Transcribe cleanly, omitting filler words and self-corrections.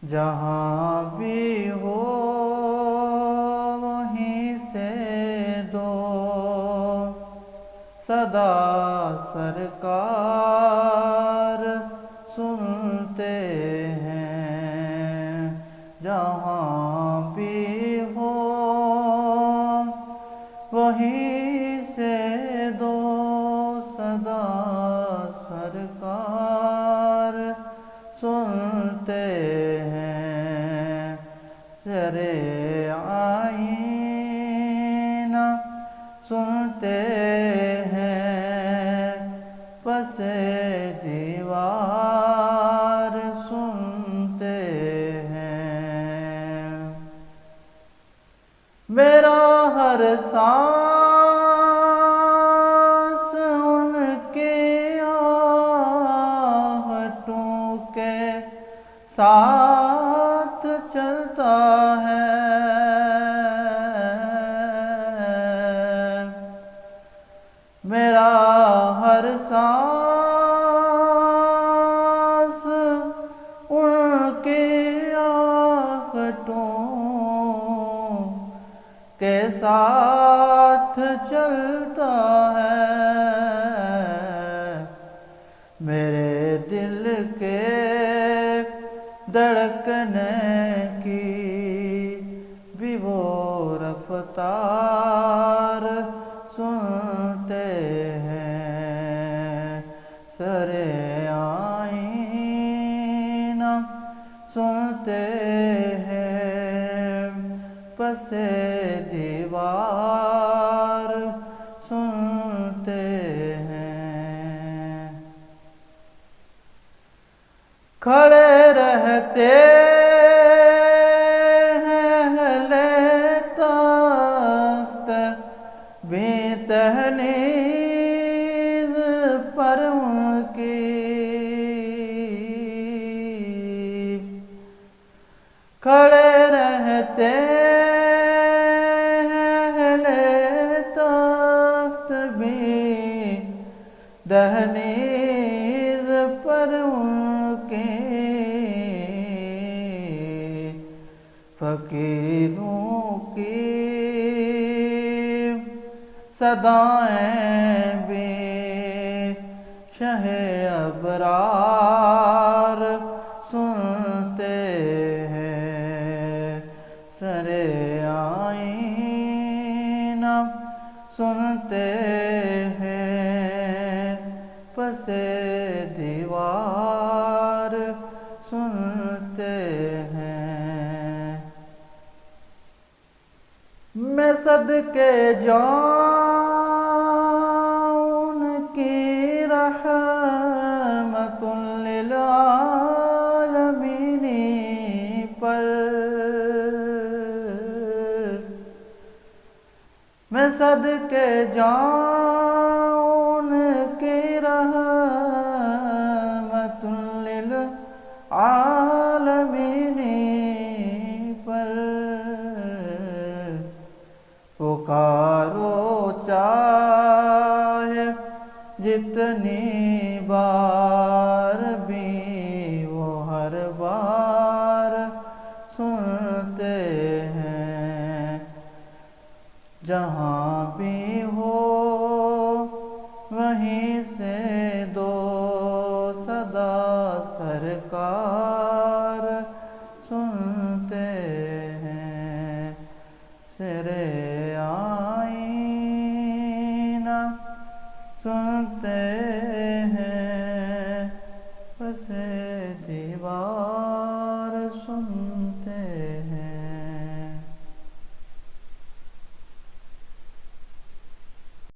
جہاں بھی ہو وہیں سے دو صدا سرکار سنتے ہیں۔ جہاں بھی ہو وہیں سے دو صدا سرکار سنتے ہیں۔ زرِ آئینہ سنتے ہیں، پس دیوار سنتے ہیں۔ میرا ہر سانس ان کی آہٹوں کے ساتھ چلتا ہے۔ میرا ہر سانس ان کی آہٹوں کے ساتھ چلتا ہے۔ میرے دل کے دھڑکنے کی بھی وہ رفتار سنتے ہیں۔ زرِ آئینہ سنتے ہیں، پس دیوار سنتے ہیں۔ کھڑے رہتے ہیں اہلِ تخت بھی دہلیز پر ان کی۔ کھڑے رہتے ہیں اہلِ تخت بھی دہلیز پر ان کی۔ فقیروں کی صدائیں بھی شہ ابرار سنتے ہیں۔ زرِ آئینہ سنتے ہیں، پس دیوار سنتے ہیں۔ میں صدقے جاؤں ان کی رحمت للعالمین پر۔ میں صدقے جاؤں ان کی رحمت للعالمین پر۔ پکارو چاہے جتنی بار بھی وہ ہر بار سنتے ہیں۔ جہاں بھی ہو وہیں سے دو صدا سرکار سنتے ہیں۔ زرِ